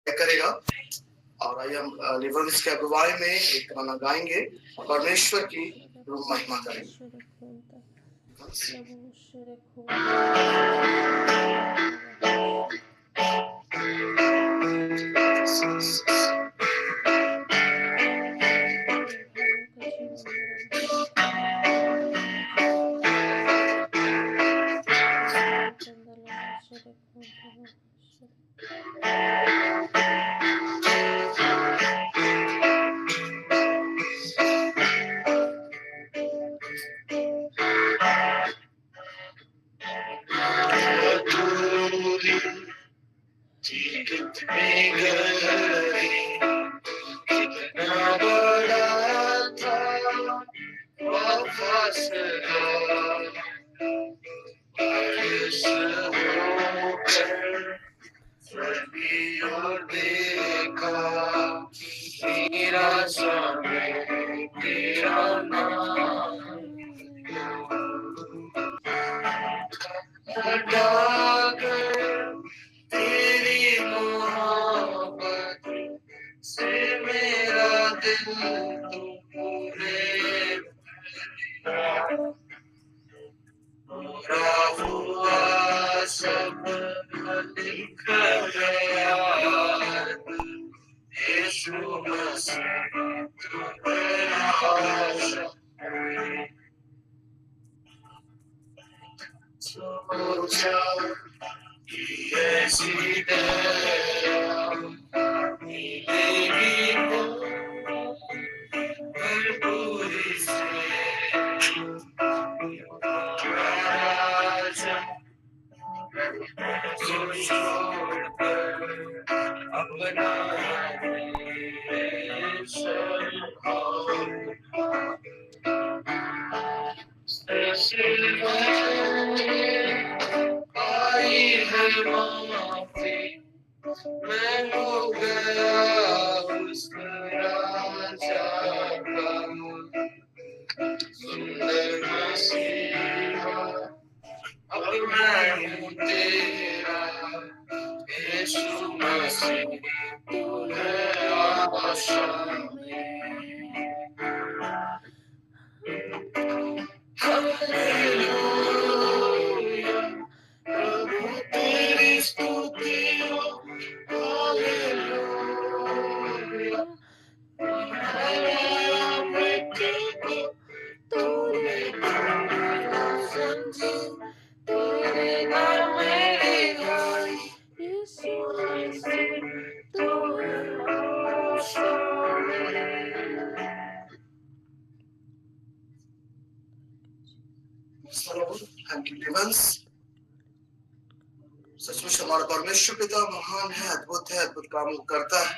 करेगा। और आइए हम लिवर्स के अगुवाई में एक गाना गाएंगे, परमेश्वर की महिमा करेंगे। सचमुच हमारा परमेश्वर पिता महान है, अद्भुत काम करता है।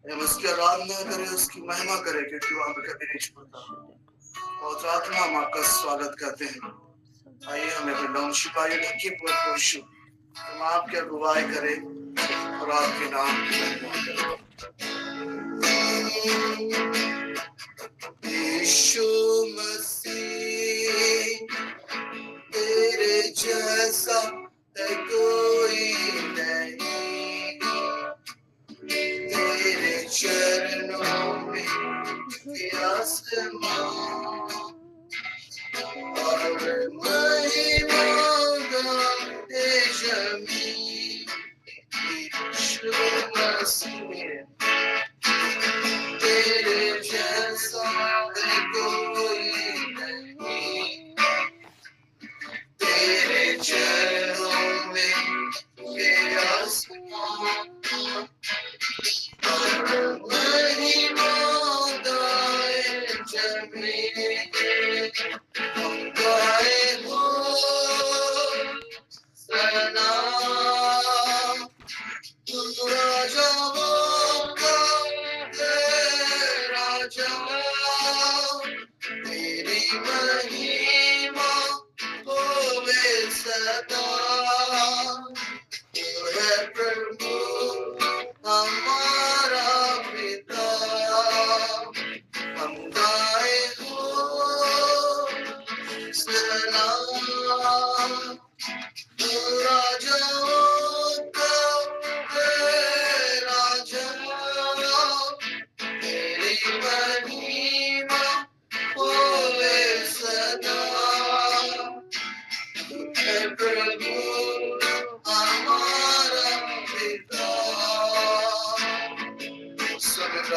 हम उसकी आराधना करें, उसकी महिमा करें, क्योंकि वह हमें कभी नहीं छोड़ता। और प्रार्थना हम आपका स्वागत करते हैं। आइए हमें अपने नाम छिपाइए, ढकिए पुरुष हम आपके अगुवाई करें और आपके नाम की महिमा करें। यीशु मसीह तेरे जैसा है कोई नहीं, तेरे चरणों में आसमां और महिमा गाते ज़मीन। यीशु मसीह तेरे जैसा है कोई नहीं, तेरे चरणों में आसमां और महिमा गाए ज़मीन। गाए हो सलाम तू राजाओं का राजा, तेरी महिमा होवे सदा। तू है प्रभु हमारा पिता, हम गाए हो सलाम तू राजाओं का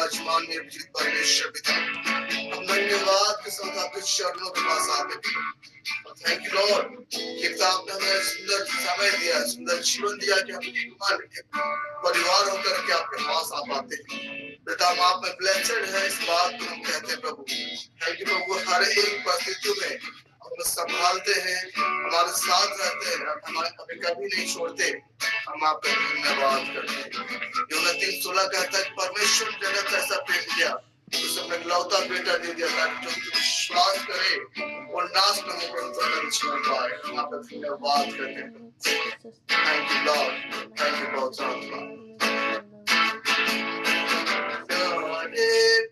विराजमान मेरे जीवित परमेश्वर पिता, हम धन्यवाद के साथ आपके चरणों के पास आते हैं। थैंक यू लॉर्ड, आपने हमें सुंदर समय दिया, सुंदर जीवन दिया कि हम परिवार होकर के आपके पास आ पाते हैं। पिता हम आप में ब्लेस्ड है, इस बात को हम कहते हैं प्रभु। थैंक यू प्रभु, हर एक परिस्थितियों में हमें संभालते हैं, हमारे साथ रहते हैं, हमारे कभी कभी नहीं छोड़ते। हम आपका धन्यवाद करते हैं। यूहन्ना 3:16 कहता है परमेश्वर ने जगत ऐसा प्रेम किया, उसने अपना इकलौता बेटा दे दिया ताकि जो विश्वास करे और नाश न हो परंतु जीवन पाए। हम आपका धन्यवाद करते हैं। Thank you Lord, thank you बहुत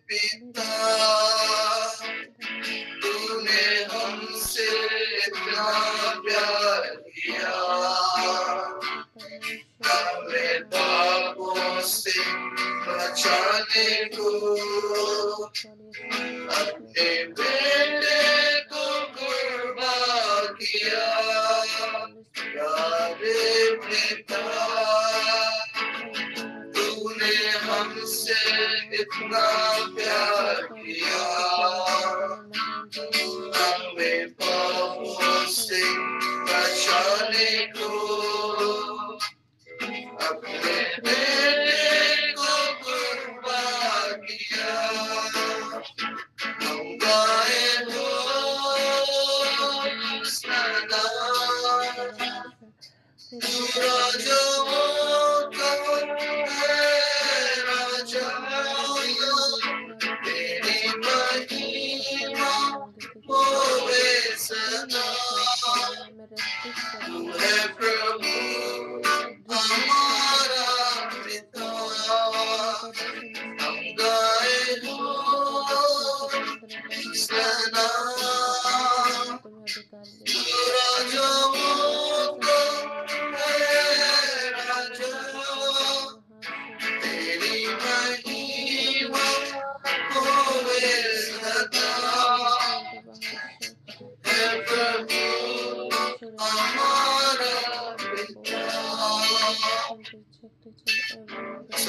पिता, तूने हमसे इतना प्यार किया, हमें पापों से बचाने को अपने बेटे को कुर्बान किया। प्यारे पिता, तूने हमसे इतना प्यार किया, हमें पापों से बचाने को अपने बेटे को कुर्बान किया। हम गाए हो सदा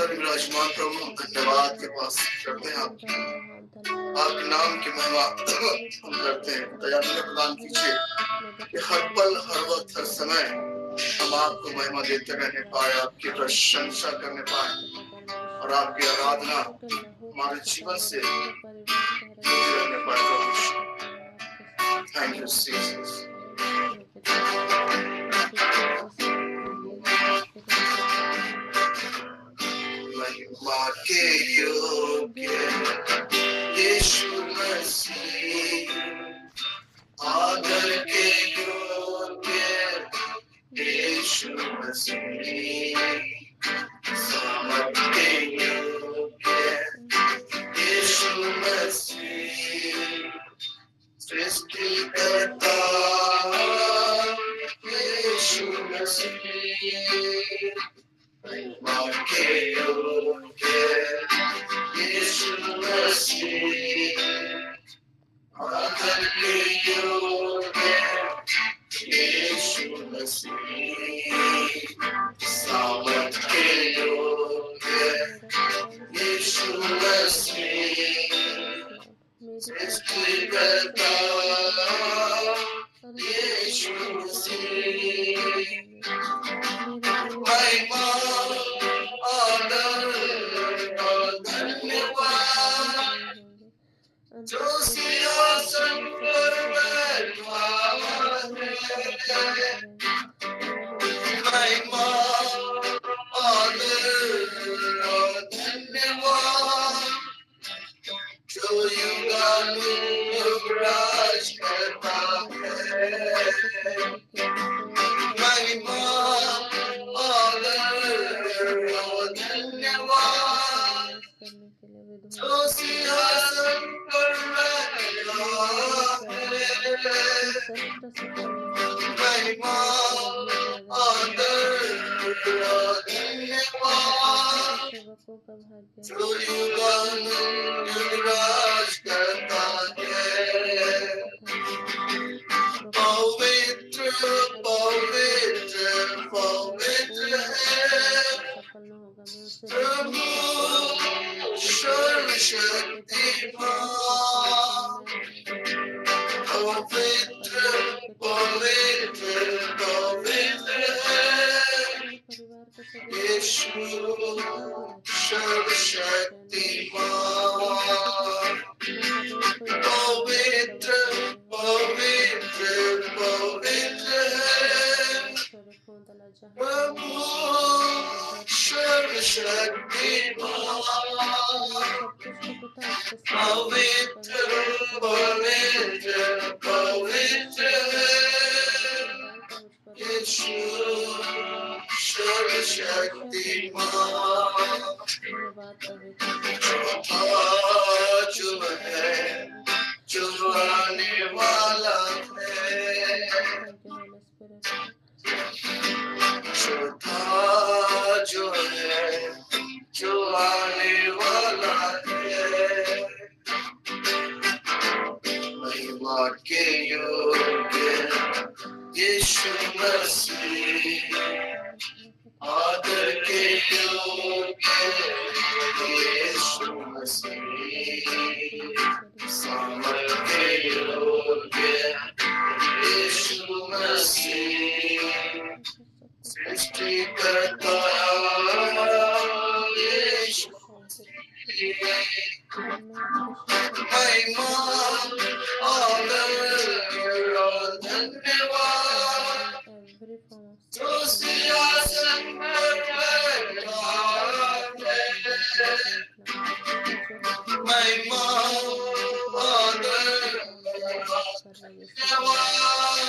विराजमान प्रभु, धन्यवाद के पास करते हैं आपके नाम की महिमा हम करते हैं। दया प्रदान कीजिए कि हर पल, हर वक्त, हर समय हम आपको महिमा देते रहने पाए, आपकी प्रशंसा करने पाए और आपकी आराधना हमारे जीवन से रहने पाए। Thank you Jesus. महिमा के योग्य यीशु मसीह, आदर के योग्य यीशु मसीह, समझ के योग्य यीशु मसीह, सृष्टिकर्ता यीशु मसीह, महिमा के योग्य यीशु मसीह, आदर के योग्य यीशु मसीह, सामर्थ के योग्य यीशु मसीह, सृष्टिकर्ता यीशु मसीह, महिमा और धन्यवाद जो सिंहासन पर बैठा है। महिमा और धन्यवाद जो युगानुयुग राज करता है। महिमा और धन्यवाद जो सिंहासन पर बैठा है। महिमा और धन्यवाद जो युगानुयुग राज करता है। पवित्र पवित्र पवित्र है प्रभु शरण सर्वशक्तिमान पवित्र पवित्र पवित्र है यीशु सर्वशक्तिमान पवित्र पवित्र पवित्र है प्रभु सर्वशक्तिमान पवित्र पवित्र पवित्र है यीशु सर्वशक्तिमान जो है जो आने वाला है जो है जो आने वाला है महिमा के योग्य यीशु मसीह आदर के योग्य यीशु मसीह समर्थ के योग्य यीशु मसीह सृष्टिकर्ता यीशु महिमा आदर और धन्यवाद जो सिंहासन पर बैठा है महिमा आदर धन्यवाद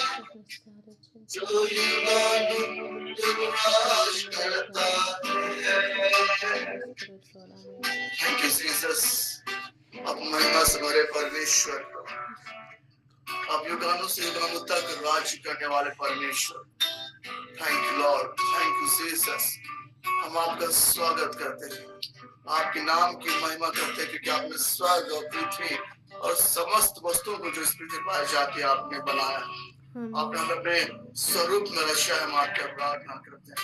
जो युगानुयुग करता है। Thank you, Jesus. अब महिमा से भरे परमेश्वर अब युगानु से युगानु तक राज करने वाले परमेश्वर thank you Lord thank you Jesus हम आपका स्वागत करते हैं आपके नाम की महिमा करते हैं क्योंकि आपने स्वर्ग और पृथ्वी और समस्त वस्तुओं को जो इस पृथ्वी पर जाके आपने बनाया आपने अपने स्वरूप में रचा हम आपका प्रार्थना करते हैं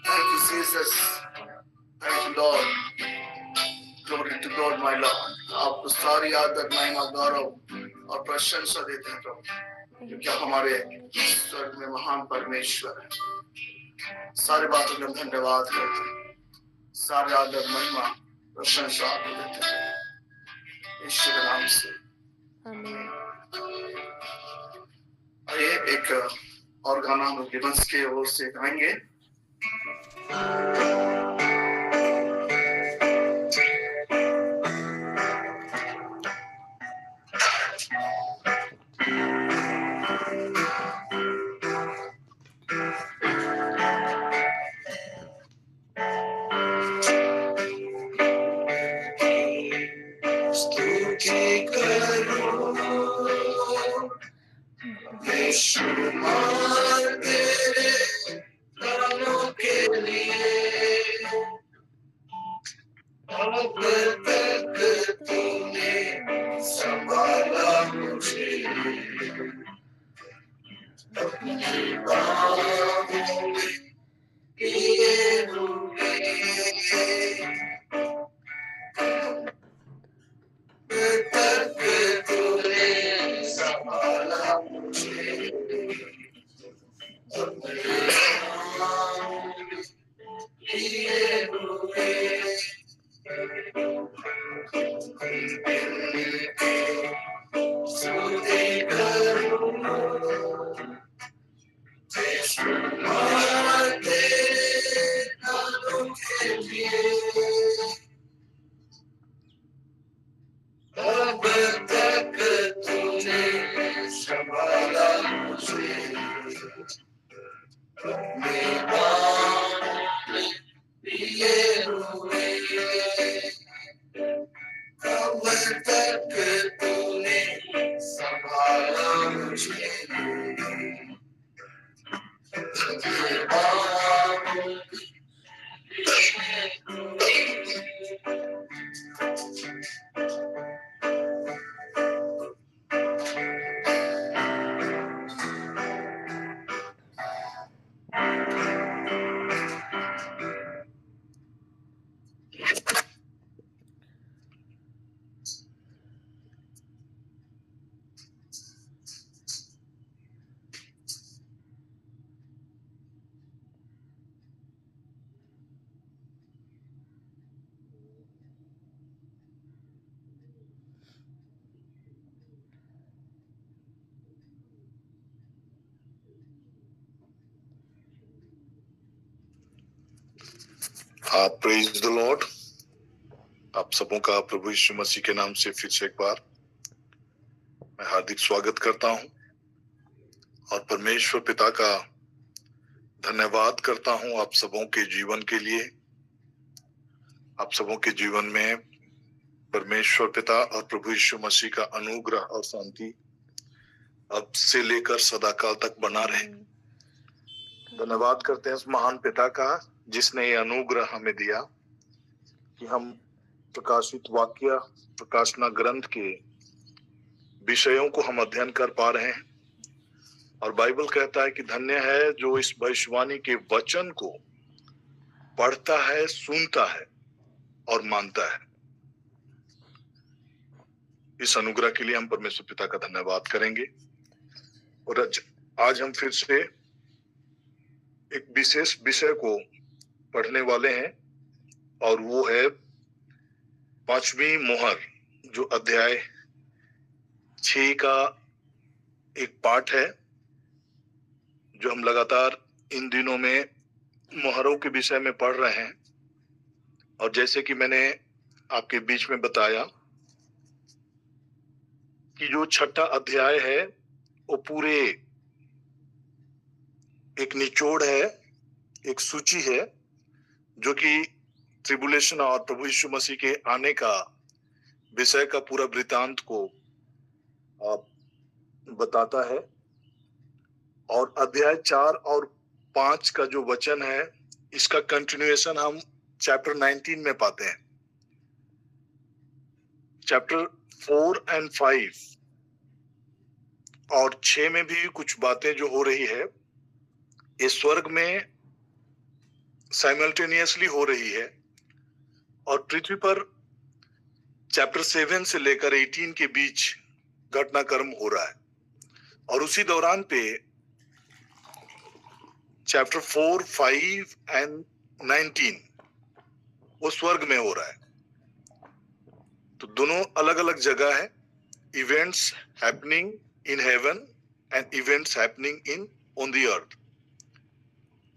thank you Jesus thank you Lord Glory to God, my Lord. आपको सारी आदर महिमा गौरव और प्रशंसा देते हैं प्रभु क्योंकि आप हमारे स्वर्ग में महान परमेश्वर हैं सारी बातों में धन्यवाद करते हैं सारे आदर महिमा प्रशंसा आपको देते हैं ईश्वर के नाम से आइए एक और गाना हम गिबन्स के ओर से गाएंगे शुमार तेरे कानों के लिए अब तक तूने संभाला मुझे अपनी बाहों में किए हुए तक तूने संभाला मुझे अब तक तूने संभाला मुझे ये हुए अब तक तूने संभाला मुझे प्रेज द लॉर्ड। आप सबों का प्रभु यीशु मसीह के नाम से फिर से एक बार मैं हार्दिक स्वागत करता हूं और परमेश्वर पिता का धन्यवाद करता हूं आप सबों के जीवन के लिए। आप सबों के जीवन में परमेश्वर पिता और प्रभु यीशु मसीह का अनुग्रह और शांति अब से लेकर सदाकाल तक बना रहे। धन्यवाद करते हैं उस महान पिता का जिसने ये अनुग्रह हमें दिया कि हम प्रकाशित वाक्य प्रकाशना ग्रंथ के विषयों को हम अध्ययन कर पा रहे हैं। और बाइबल कहता है कि धन्य है जो इस भविष्यवाणी के वचन को पढ़ता है, सुनता है और मानता है। इस अनुग्रह के लिए हम परमेश्वर पिता का धन्यवाद करेंगे। और आज हम फिर से एक विशेष विषय को पढ़ने वाले हैं और वो है 5वीं मोहर, जो अध्याय 6 का एक पाठ है, जो हम लगातार इन दिनों में मोहरों के विषय में पढ़ रहे हैं। और जैसे कि मैंने आपके बीच में बताया कि जो 6ठा अध्याय है वो पूरे एक निचोड़ है, एक सूची है, जो कि ट्रिबुलेशन और प्रभु यीशु मसीह के आने का विषय का पूरा वृतांत को बताता है। और अध्याय 4 और 5 का जो वचन है, इसका कंटिन्यूएशन हम चैप्टर 19 में पाते हैं। चैप्टर 4 और 5 और 6 में भी कुछ बातें जो हो रही है, ये स्वर्ग में साइमल्टेनियसली हो रही है और पृथ्वी पर चैप्टर 7 से लेकर 18 के बीच घटनाक्रम हो रहा है। और उसी दौरान पे चैप्टर 4, 5 और 19 वो स्वर्ग में हो रहा है। तो दोनों अलग अलग जगह है। Events happening in heaven and events happening in on the earth.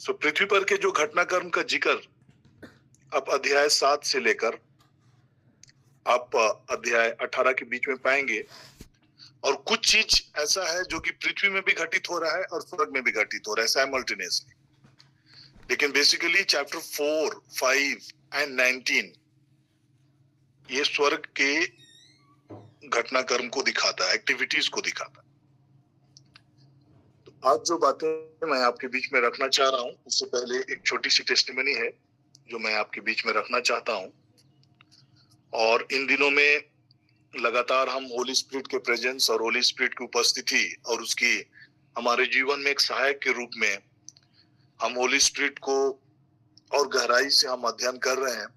So पृथ्वी पर के जो घटनाक्रम का जिक्र आप अध्याय 7 से लेकर आप अध्याय 18 के बीच में पाएंगे। और कुछ चीज ऐसा है जो कि पृथ्वी में भी घटित हो रहा है और स्वर्ग में भी घटित हो रहा है साइमल्टेनियसली। लेकिन बेसिकली चैप्टर 4, 5 और 19 ये स्वर्ग के घटनाक्रम को दिखाता है, एक्टिविटीज को दिखाता है। तो आज जो बातें मैं आपके बीच में रखना चाह रहा हूं, उससे पहले एक छोटी सी टेस्टिमनी है जो मैं आपके बीच में रखना चाहता हूं। और इन दिनों में लगातार हम होली स्पिरिट के प्रेजेंस और होली स्पिरिट की उपस्थिति और उसकी हमारे जीवन में एक सहायक के रूप में हम होली स्पिरिट को और गहराई से हम अध्ययन कर रहे हैं।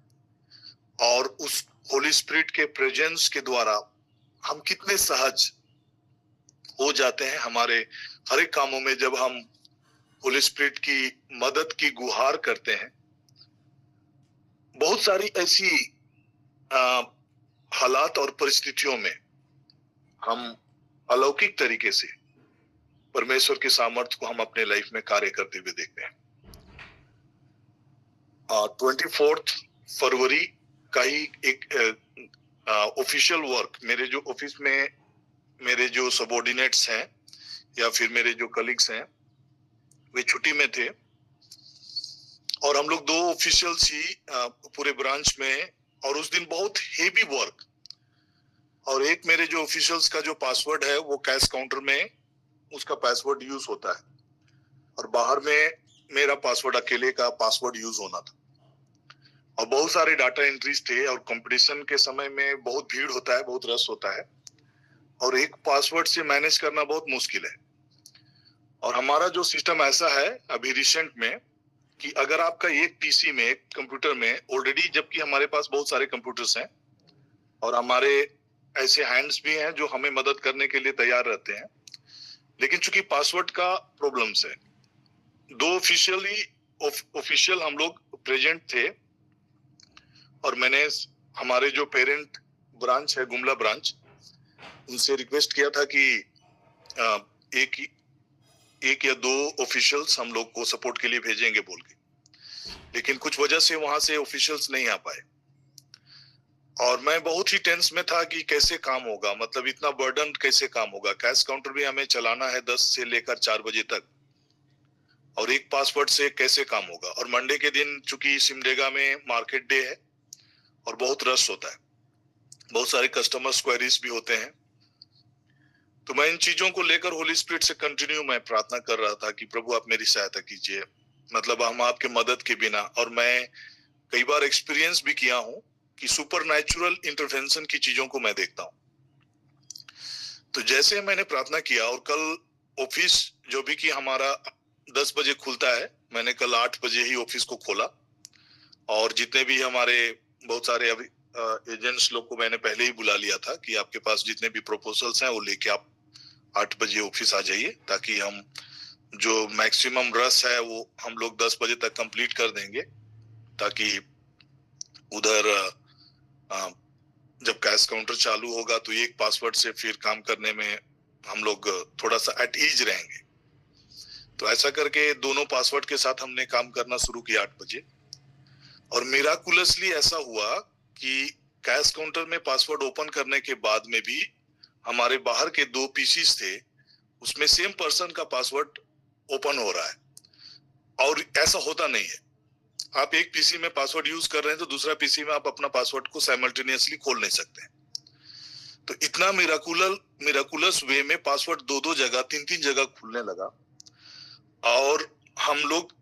और उस होली स्पिरिट के प्रेजेंस के द्वारा हम कितने सहज हो जाते हैं हमारे हर एक कामों में। जब हम होली स्पिरिट की मदद की गुहार करते हैं, बहुत सारी ऐसी हालात और परिस्थितियों में हम अलौकिक तरीके से परमेश्वर के सामर्थ्य को हम अपने लाइफ में कार्य करते हुए देखते हैं। 24 फरवरी का ही एक ऑफिशियल वर्क, मेरे जो ऑफिस में मेरे जो सबऑर्डिनेट्स हैं या फिर मेरे जो कलीग्स हैं, वे छुट्टी में थे और हम लोग 2 ऑफिशियल्स ही पूरे ब्रांच में। और उस दिन बहुत हेवी वर्क। और एक मेरे जो ऑफिशियल्स का जो पासवर्ड है वो कैश काउंटर में उसका पासवर्ड यूज होता है और बाहर में मेरा पासवर्ड अकेले का पासवर्ड यूज होना था। और बहुत सारे डाटा एंट्रीज थे और कंपटीशन के समय में बहुत भीड़ होता है, बहुत रश होता है और एक पासवर्ड से मैनेज करना बहुत मुश्किल है। और हमारा जो सिस्टम ऐसा है अभी रिसेंट में कि अगर आपका एक पीसी में, एक कंप्यूटर में ऑलरेडी, जबकि हमारे पास बहुत सारे कंप्यूटर्स हैं और हमारे ऐसे हैंड्स भी हैं जो हमें मदद करने के लिए तैयार रहते हैं, लेकिन चूंकि पासवर्ड का प्रॉब्लम्स है, 2 ऑफिशियल हम लोग प्रेजेंट थे और मैंने हमारे जो पेरेंट ब्रांच है गुमला ब्रांच, उनसे रिक्वेस्ट किया था कि एक या 2 ऑफिशियल्स हम लोग को सपोर्ट के लिए भेजेंगे बोल के। लेकिन कुछ वजह से वहां से ऑफिशियल्स नहीं आ पाए और मैं बहुत ही टेंस में था कि कैसे काम होगा, मतलब इतना बर्डन कैसे काम होगा। कैश काउंटर भी हमें चलाना है 10 से लेकर 4 बजे तक और एक पासवर्ड से कैसे काम होगा। और मंडे के दिन चूंकि सिमडेगा में मार्केट डे है और बहुत रश होता है, बहुत सारे कस्टमर्स क्वेरीज भी होते हैं। तो मैं इन चीजों को लेकर होली स्पिरिट से कंटिन्यू मैं प्रार्थना कर रहा था कि प्रभु आप मेरी सहायता कीजिए, मतलब हम आपके मदद के बिना। और मैं कई बार एक्सपीरियंस भी किया हूं कि सुपर नेचुरल इंटरवेंशन की चीजों को मैं देखता हूं। तो जैसे मैंने प्रार्थना किया और कल ऑफिस जो भी कि हमारा 10 बजे खुलता है, मैंने कल 8 बजे ही ऑफिस को खोला और जितने भी हमारे बहुत सारे अभी एजेंट्स लोग को मैंने पहले ही बुला लिया था कि आपके पास जितने भी प्रपोजल्स हैं वो लेके आप 8 बजे ऑफिस आ जाइए, ताकि हम जो मैक्सिमम रस है वो हम लोग 10 बजे तक कंप्लीट कर देंगे, ताकि उधर जब कैश काउंटर चालू होगा तो एक पासवर्ड से फिर काम करने में हम लोग थोड़ा सा एट ईज रहेंगे। तो ऐसा करके दोनों पासवर्ड के साथ हमने काम करना शुरू किया 8 बजे और मिराकुलसली ऐसा हुआ कि कैश काउंटर में पासवर्ड ओपन करने के बाद में भी हमारे बाहर के 2 पीसीस थे, उसमें सेम पर्सन का पासवर्ड ओपन हो रहा है। और ऐसा होता नहीं है, आप एक पीसी में पासवर्ड यूज कर रहे हैं तो दूसरा पीसी में आप अपना पासवर्ड को साइमल्टेनियसली खोल नहीं सकते। तो इतना मिराकुलस वे में पासवर्ड 2-2 जगह 3-3 जगह खुलने लगा और हम लोग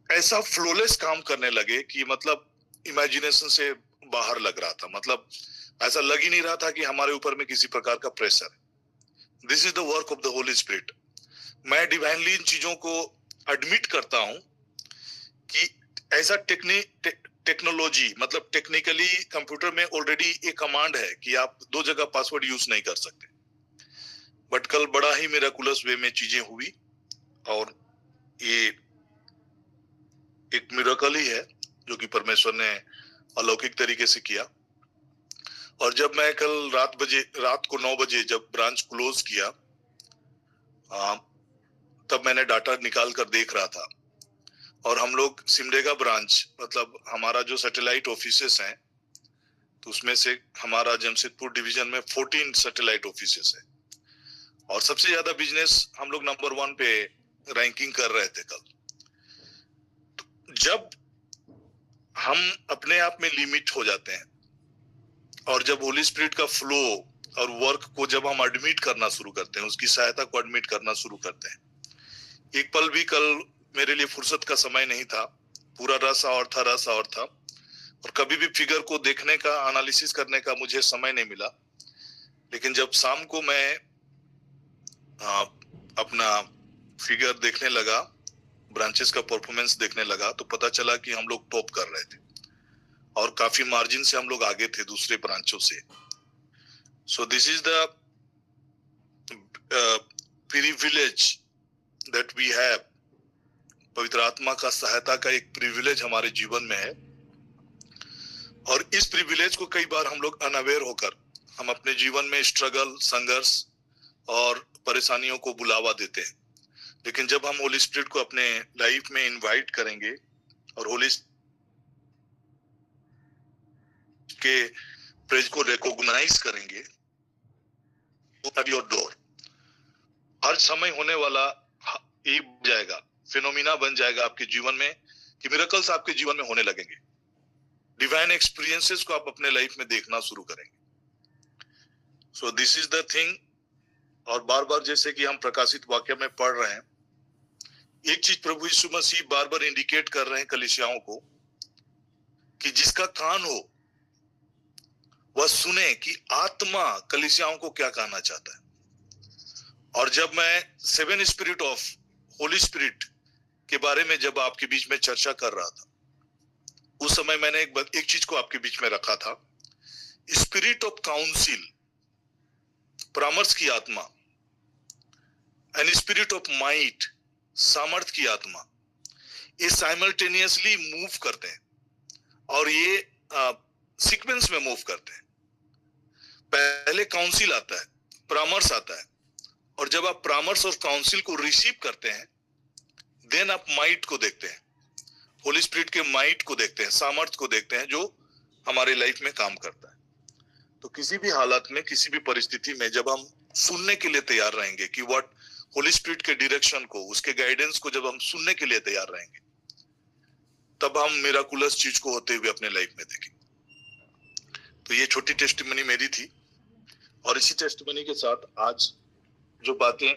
ऐसा फ्लोलेस काम करने लगे कि मतलब इमेजिनेशन से बाहर लग रहा था, मतलब ऐसा लग ही नहीं रहा था कि हमारे ऊपर में किसी प्रकार का प्रेशर है। This is the work of the Holi spirit. मैं डिवाइनली इन चीजों को एडमिट करता हूं कि ऐसा टेक्नोलॉजी, मतलब टेक्निकली कंप्यूटर में ऑलरेडी एक कमांड है कि आप 2 जगह पासवर्ड यूज नहीं कर सकते। बट कल बड़ा ही मिराकुलस वे में चीजें हुई और ये एक मिरेकल ही है जो कि परमेश्वर ने अलौकिक तरीके से किया। और जब मैं कल रात को 9 बजे जब ब्रांच क्लोज किया, तब मैंने डाटा निकाल कर देख रहा था और हम लोग सिमडेगा ब्रांच, मतलब हमारा जो सैटेलाइट ऑफिसेस हैं, तो उसमें से हमारा जमशेदपुर डिवीजन में 14 सैटेलाइट ऑफिसेस है और सबसे ज्यादा बिजनेस हम लोग नंबर 1 पे रैंकिंग कर रहे थे कल। जब हम अपने आप में लिमिट हो जाते हैं और जब होली स्पिरिट का फ्लो और वर्क को जब हम एडमिट करना शुरू करते हैं, उसकी सहायता को एडमिट करना शुरू करते हैं, एक पल भी कल मेरे लिए फुर्सत का समय नहीं था, पूरा रस और था और कभी भी फिगर को देखने का, एनालिसिस करने का मुझे समय नहीं मिला। लेकिन जब शाम को मैं अपना फिगर देखने लगा, ब्रांचेस का परफॉर्मेंस देखने लगा, तो पता चला कि हम लोग टॉप कर रहे थे और काफी मार्जिन से हम लोग आगे थे दूसरे ब्रांचों से। So this is the privilege that we have. पवित्र आत्मा का सहायता का एक प्रिविलेज हमारे जीवन में है और इस प्रिविलेज को कई बार हम लोग अनअवेयर होकर हम अपने जीवन में स्ट्रगल, संघर्ष और परेशानियों को बुलावा देते हैं। लेकिन जब हम होली स्पिरिट को अपने लाइफ में इनवाइट करेंगे और होली के प्रेज को रिकॉग्नाइज करेंगे, योर डोर हर समय होने वाला ये जाएगा, फिनोमिना बन जाएगा आपके जीवन में कि मिरेकल्स आपके जीवन में होने लगेंगे। डिवाइन एक्सपीरियंसेस को आप अपने लाइफ में देखना शुरू करेंगे। सो दिस इज द थिंग। और बार बार जैसे कि हम प्रकाशित वाक्य में पढ़ रहे हैं, एक चीज प्रभु यीशु मसीह बार बार इंडिकेट कर रहे हैं कलीसियाओं को कि जिसका कान हो वह सुने कि आत्मा कलीसियाओं को क्या कहना चाहता है। और जब मैं 7 स्पिरिट ऑफ होली स्पिरिट के बारे में जब आपके बीच में चर्चा कर रहा था, उस समय मैंने एक चीज को आपके बीच में रखा था, स्पिरिट ऑफ काउंसिल, परामर्श की आत्मा, एंड स्पिरिट ऑफ माइट, सामर्थ की आत्मा। ये साइमल्टेनियसली मूव करते हैं और ये सीक्वेंस में मूव करते हैं। पहले काउंसिल आता है, परामर्श आता है, और जब आप परामर्श और काउंसिल को रिसीव करते हैं, देन आप माइट को देखते हैं। होली स्पिरिट के माइट को देखते हैं, सामर्थ्य को देखते हैं जो हमारे लाइफ में काम करता है। तो किसी भी हालत में, किसी भी परिस्थिति में जब हम सुनने के लिए तैयार रहेंगे कि व्हाट होली स्पिरिट के डायरेक्शन को, उसके गाइडेंस को जब हम सुनने के लिए तैयार रहेंगे, तब हम मिराकुलस चीज को होते हुए अपने लाइफ में देखेंगे। तो ये छोटी टेस्टिमनी मेरी थी, और इसी टेस्टिमनी के साथ आज जो बातें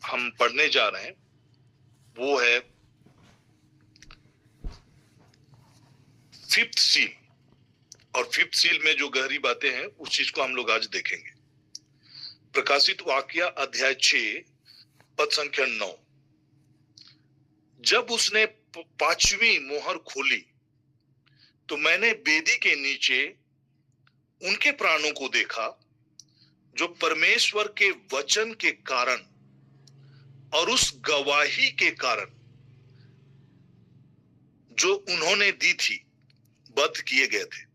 हम पढ़ने जा रहे हैं वो है फिफ्थ सील। और फिफ्थ सील में जो गहरी बातें हैं उस चीज को हम लोग आज देखेंगे। प्रकाशित वाक्या अध्याय 6 पद संख्या 9। जब उसने 5वीं मोहर खोली तो मैंने वेदी के नीचे उनके प्राणों को देखा जो परमेश्वर के वचन के कारण और उस गवाही के कारण जो उन्होंने दी थी बद्ध किए गए थे।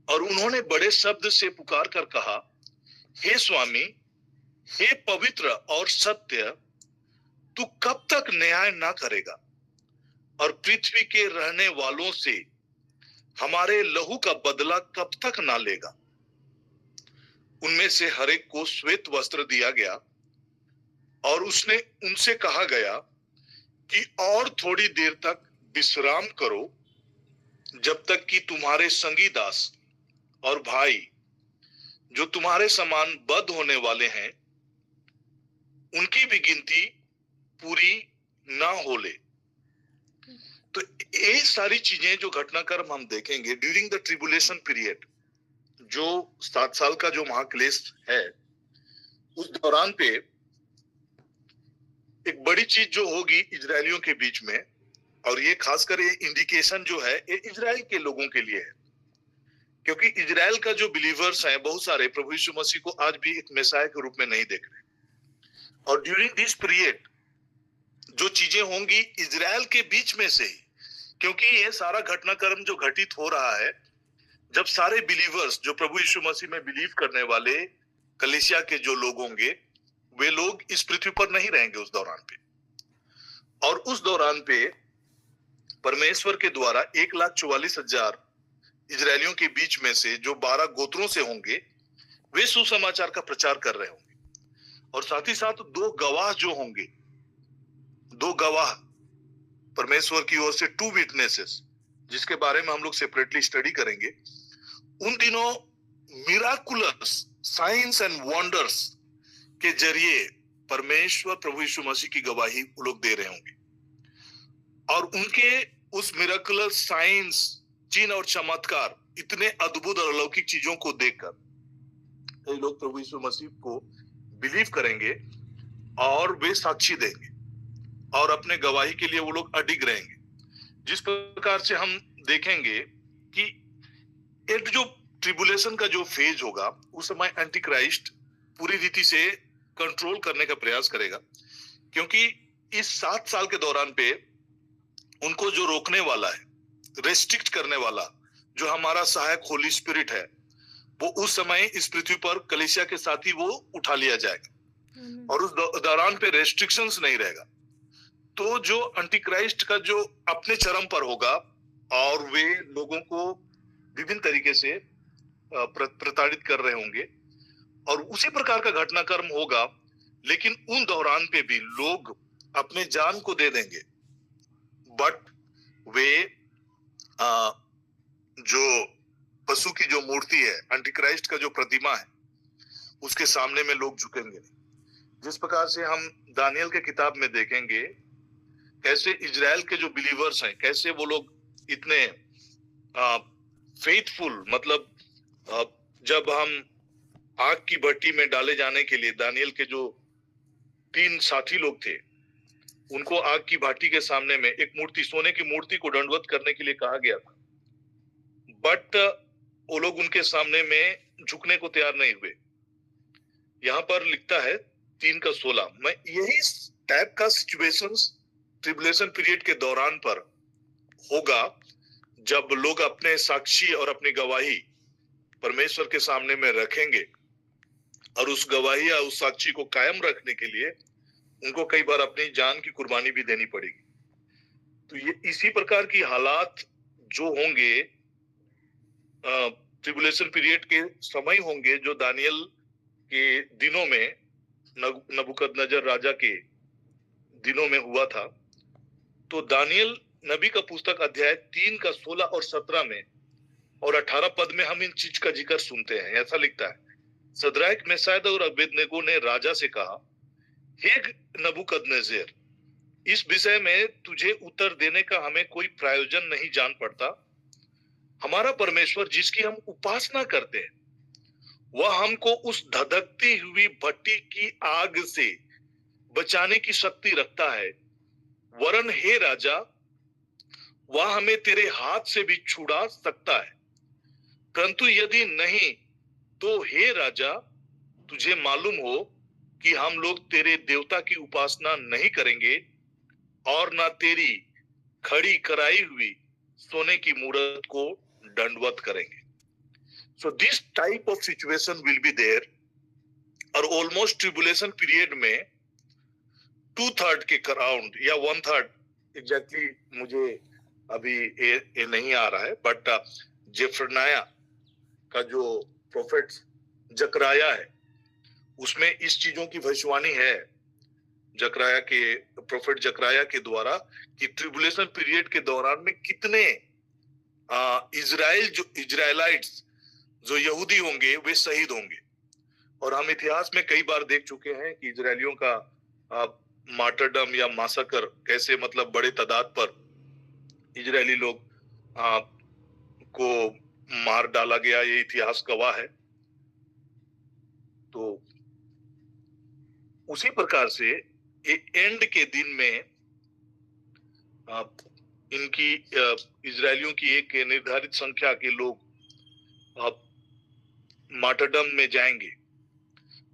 और उन्होंने बड़े शब्द से पुकार कर कहा, हे स्वामी, हे पवित्र और सत्य, तू कब तक न्याय ना करेगा और पृथ्वी के रहने वालों से हमारे लहू का बदला कब तक ना लेगा। उनमें से हर एक को श्वेत वस्त्र दिया गया और उसने उनसे कहा गया कि और थोड़ी देर तक विश्राम करो, जब तक कि तुम्हारे संगी दास और भाई जो तुम्हारे समान बद्ध होने वाले हैं उनकी भी गिनती पूरी ना हो ले। तो ये सारी चीजें जो घटनाक्रम हम देखेंगे ड्यूरिंग द ट्रिबुलेशन पीरियड, जो 7 साल का जो महाक्लेश है, उस दौरान पे एक बड़ी चीज जो होगी इजरायलियों के बीच में, और ये खासकर ये इंडिकेशन जो है ये इजराइल के लोगों के लिए है, क्योंकि इजराइल का जो बिलीवर्स हैं बहुत सारे प्रभु यीशु मसीह को आज भी एक मेसाया के रूप में नहीं देख रहे। और ड्यूरिंग दिस पीरियड जो चीजें होंगी इजराइल के बीच में से ही, क्योंकि ये सारा घटनाक्रम जो घटित हो रहा है जब सारे बिलीवर्स जो प्रभु यीशु मसीह में बिलीव करने वाले कलीसिया के जो लोग होंगे वे लोग इस पृथ्वी पर नहीं रहेंगे उस दौरान पे। और उस दौरान पे परमेश्वर के द्वारा 1,44,000 इजरायलियों के बीच में से जो 12 गोत्रों से होंगे वे सुसमाचार का प्रचार कर रहे होंगे। और साथ ही साथ 2 गवाह जो होंगे, 2 गवाह परमेश्वर की ओर से 2 विटनेसेस, जिसके बारे में हम लोग सेपरेटली स्टडी करेंगे। उन दिनों मिराकुलस साइंस एंड वंडर्स के जरिए परमेश्वर प्रभु यीशु मसीह की गवाही वो लोग दे रहे होंगे। और उनके उस मिराकुलस साइंस, चिन्ह और चमत्कार, इतने अद्भुत और अलौकिक चीजों को देखकर कई लोग प्रभु यीशु मसीह को बिलीव करेंगे और वे साक्षी देंगे और अपने गवाही के लिए वो लोग अडिग रहेंगे। जिस प्रकार से हम देखेंगे कि एक जो ट्रिबुलेशन का जो फेज होगा उस समय एंटी क्राइस्ट पूरी रीति से कंट्रोल करने का प्रयास करेगा, क्योंकि इस 7 साल के दौरान पे उनको जो रोकने वाला है, रेस्ट्रिक्ट करने वाला जो हमारा सहायक होली स्पिरिट है, वो उस समय इस पृथ्वी पर कलीसिया के साथ ही वो उठा लिया जाएगा और उस दौरान पे रेस्ट्रिक्शंस नहीं रहेगा। तो जो एंटीक्राइस्ट का जो अपने चरम पर होगा और वे लोगों को विभिन्न तरीके से प्रताड़ित कर रहे होंगे और उसी प्रकार का घटनाक्रम होगा, लेकिन उन दौरान पे भी लोग अपने जान को दे देंगे, बट वे जो पशु की जो मूर्ति है, एंटीक्राइस्ट का जो प्रतिमा है, उसके सामने में लोग झुकेंगे नहीं। जिस प्रकार से हम दानियल के किताब में देखेंगे कैसे इजराइल के जो बिलीवर्स हैं, कैसे वो लोग इतने फेथफुल, मतलब जब हम आग की भट्टी में डाले जाने के लिए दानियल के जो 3 साथी लोग थे, उनको आग की भाटी के सामने में एक मूर्ति, सोने की मूर्ति को दंडवत करने के लिए कहा गया था, बट वो लोग उनके सामने में झुकने को तैयार नहीं हुए। यहां पर लिखता है 3:16 में यही टाइप का सिचुएशंस ट्रिबुलेशन पीरियड के दौरान पर होगा, जब लोग अपने साक्षी और अपनी गवाही परमेश्वर के सामने में रखेंगे और उस गवाही या उस साक्षी को कायम रखने के लिए उनको कई बार अपनी जान की कुर्बानी भी देनी पड़ेगी। तो ये इसी प्रकार की हालात जो होंगे ट्रिबुलेशन पीरियड के समय होंगे, जो दानियल के दिनों में, नबूकदनेस्सर राजा के दिनों में हुआ था। तो दानियल नबी का पुस्तक अध्याय 3 का 16 और 17 में और 18 पद में हम इन चीज का जिक्र सुनते हैं। ऐसा लिखता है, सद्रक, मेशक और अबेदनगो ने राजा से कहा, हे नबूकदनेस्सर, इस विषय में तुझे उत्तर देने का हमें कोई प्रयोजन नहीं जान पड़ता। हमारा परमेश्वर जिसकी हम उपासना करते हैं, वह हमको उस धधकती हुई भट्टी की आग से बचाने की शक्ति रखता है। वरन हे राजा, वह हमें तेरे हाथ से भी छुड़ा सकता है। परंतु यदि नहीं, तो हे राजा, तुझे मालूम हो कि हम लोग तेरे देवता की उपासना नहीं करेंगे और ना तेरी खड़ी कराई हुई सोने की मूरत को दंडवत करेंगे। So this type of situation will be there, और ऑलमोस्ट ट्रिबुलेशन पीरियड में 2/3 के अराउंड या 1/3 एग्जैक्टली मुझे अभी ये नहीं आ रहा है, बट जेफरनाया का जो प्रोफेट जकराया है, उसमें इस चीजों की भविष्यवाणी है प्रोफेट जकराया के द्वारा, कि ट्रिबुलेशन पीरियड के दौरान में कितने इजराइलाइट्स जो यहूदी होंगे वे शहीद होंगे। और हम इतिहास में कई बार देख चुके हैं कि इजरायलियों का मार्टरडम या मासकर कैसे, मतलब बड़े तादाद पर इजरायली लोग को मार डाला गया, ये इतिहास गवाह है। तो उसी प्रकार से एंड के दिन में इनकी इजरायलियों की एक निर्धारित संख्या के लोग मार्टरडम में जाएंगे।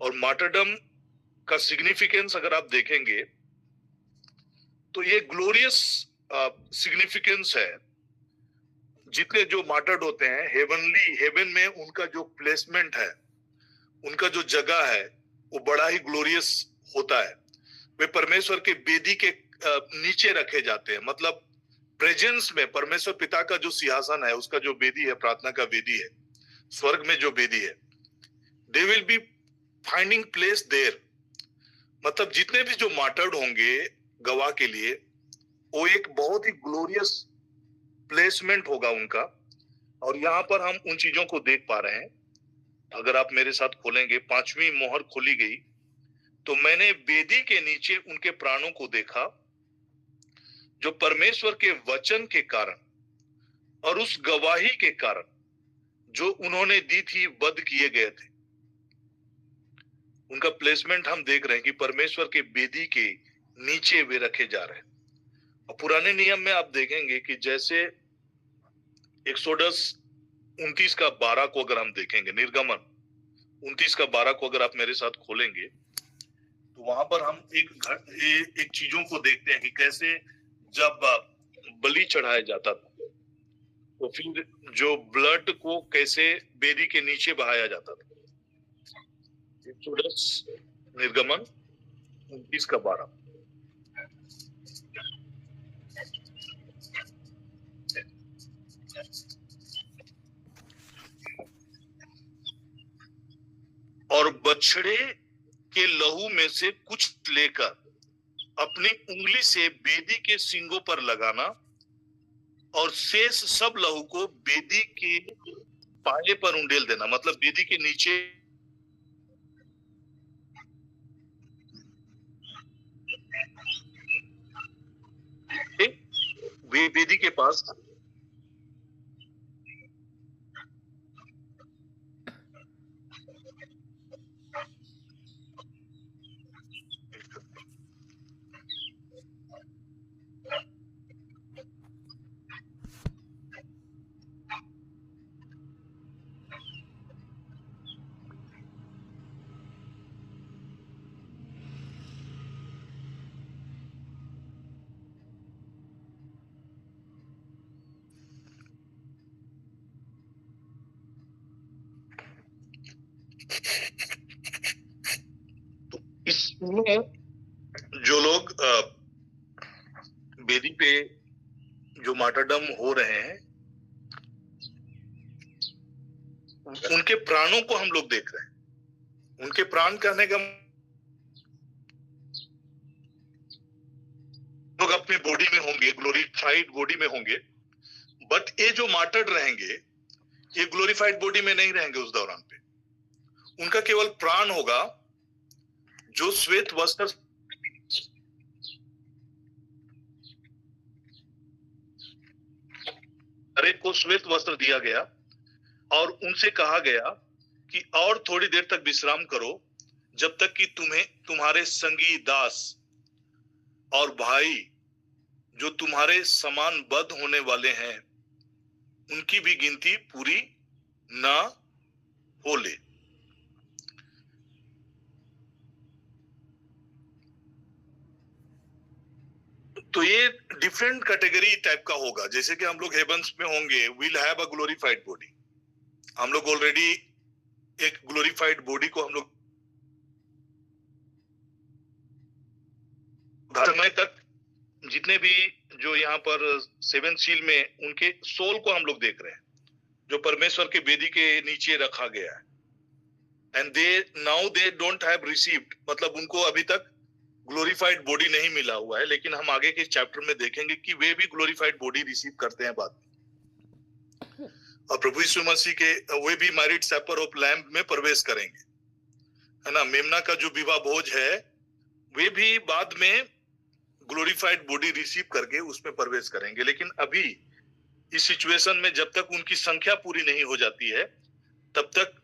और मार्टरडम का सिग्निफिकेंस अगर आप देखेंगे तो ये ग्लोरियस सिग्निफिकेंस है। जितने जो मार्टर्ड होते हैं, हेवन में उनका जो प्लेसमेंट है, उनका जो जगह है, वो बड़ा ही ग्लोरियस होता है। वे परमेश्वर के वेदी के नीचे रखे जाते हैं, मतलब प्रेजेंस में परमेश्वर पिता का जो सिंहासन है, उसका जो वेदी है, प्रार्थना का वेदी है, स्वर्ग में जो वेदी है, they will be finding place there. मतलब जितने भी जो मार्टर्ड होंगे गवाह के लिए, वो एक बहुत ही ग्लोरियस प्लेसमेंट होगा उनका। और यहाँ पर हम उन चीजों को देख पा रहे हैं। अगर आप मेरे साथ खोलेंगे, 5वीं मोहर खोली गई तो मैंने वेदी के नीचे उनके प्राणों को देखा, जो परमेश्वर के वचन के कारण और उस गवाही के कारण जो उन्होंने दी थी, वध किए गए थे। उनका प्लेसमेंट हम देख रहे हैं कि परमेश्वर के वेदी के नीचे वे रखे जा रहे हैं। और पुराने नियम में आप देखेंगे कि जैसे एक्सोडस 29 का 12 को अगर हम देखेंगे, निर्गमन 29 का 12 को अगर आप मेरे साथ खोलेंगे, तो वहां पर हम एक चीजों को देखते हैं कि कैसे जब बलि चढ़ाया जाता था, तो फिर जो ब्लड को कैसे वेदी के नीचे बहाया जाता था। एक्सोडस निर्गमन 29 का 12। और बछड़े के लहू में से कुछ लेकर अपनी उंगली से वेदी के सींगों पर लगाना, और शेष सब लहू को वेदी के पाए पर उंडेल देना। मतलब वेदी के नीचे वेदी के पास इसमें जो लोग वेदी पे मार्टरडम हो रहे हैं, उनके प्राणों को हम लोग देख रहे हैं। उनके प्राण कहने का लोग अपने बॉडी में होंगे, ग्लोरीफाइड बॉडी में होंगे, बट ये जो मार्टर्ड रहेंगे ये ग्लोरीफाइड बॉडी में नहीं रहेंगे उस दौरान पे। उनका केवल प्राण होगा जो श्वेत वस्त्र हर एक को श्वेत वस्त्र दिया गया और उनसे कहा गया कि और थोड़ी देर तक विश्राम करो जब तक कि तुम्हें तुम्हारे संगी दास और भाई जो तुम्हारे समान बद्ध होने वाले हैं उनकी भी गिनती पूरी ना हो ले। तो ये डिफरेंट कैटेगरी टाइप का होगा। जैसे कि हम लोग हेवंस में होंगे, will have a glorified body. हम लोग ऑलरेडी एक ग्लोरीफाइड बॉडी को हम लोग समय तक जितने भी जो यहाँ पर सेवन सील में उनके सोल को हम लोग देख रहे हैं जो परमेश्वर के वेदी के नीचे रखा गया है। And they don't have received, मतलब उनको अभी तक ग्लोरीफाइड बॉडी नहीं मिला हुआ है, लेकिन हम आगे के चैप्टर में देखेंगे कि वे भी ग्लोरीफाइड बॉडी रिसीव करते हैं बाद में, और प्रभु यीशु मसीह के वे भी मैरिड सपर ऑफ लैम्ब में प्रवेश करेंगे, है ना। मेमना का जो विवाह भोज है वे भी बाद में ग्लोरीफाइड बॉडी रिसीव करके उसमें प्रवेश करेंगे। लेकिन अभी इस सिचुएशन में जब तक उनकी संख्या पूरी नहीं हो जाती है तब तक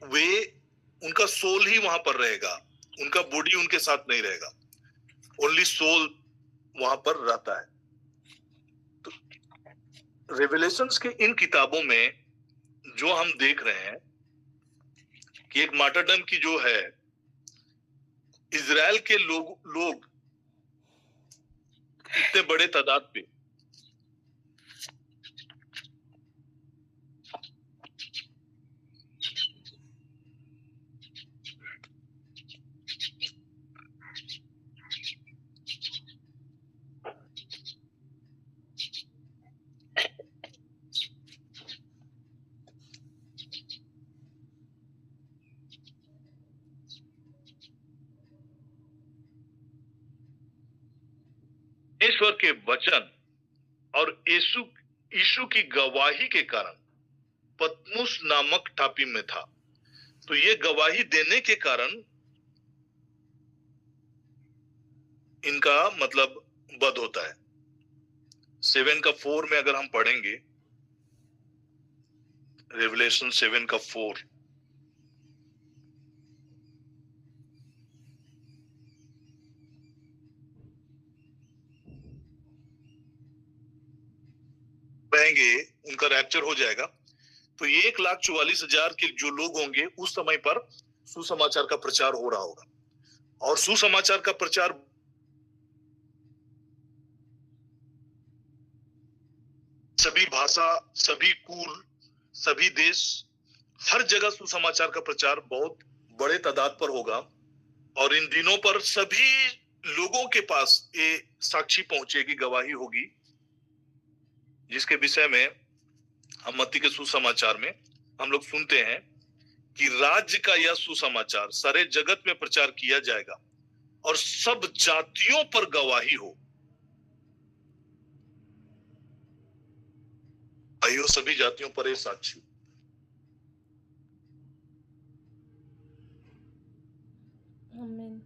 वे उनका सोल ही वहां पर रहेगा, उनका बॉडी उनके साथ नहीं रहेगा, ओनली सोल वहां पर रहता है। तो रेवलेशंस के इन किताबों में जो हम देख रहे हैं कि एक मार्टरडम की जो है इजराइल के लोग इतने बड़े तादाद पे ईश्वर के वचन और यीशु की गवाही के कारण पतमुस नामक टापी में था। तो ये गवाही देने के कारण इनका मतलब वध होता है। 7:4 में अगर हम पढ़ेंगे, रेवलेशन 7:4, पढ़ेंगे उनका रैप्चर हो जाएगा। तो 1,44,000 के जो लोग होंगे उस समय पर सुसमाचार का प्रचार हो रहा होगा, और सुसमाचार का प्रचार सभी भाषा, सभी कुल, सभी देश, हर जगह सुसमाचार का प्रचार बहुत बड़े तादाद पर होगा। और इन दिनों पर सभी लोगों के पास ये साक्षी पहुंचेगी, गवाही होगी, जिसके विषय में हम मत्ती के सुसमाचार में हम लोग सुनते हैं कि राज्य का यह सुसमाचार सारे जगत में प्रचार किया जाएगा और सब जातियों पर गवाही हो। आइयो सभी जातियों पर ये साक्षी। आमीन।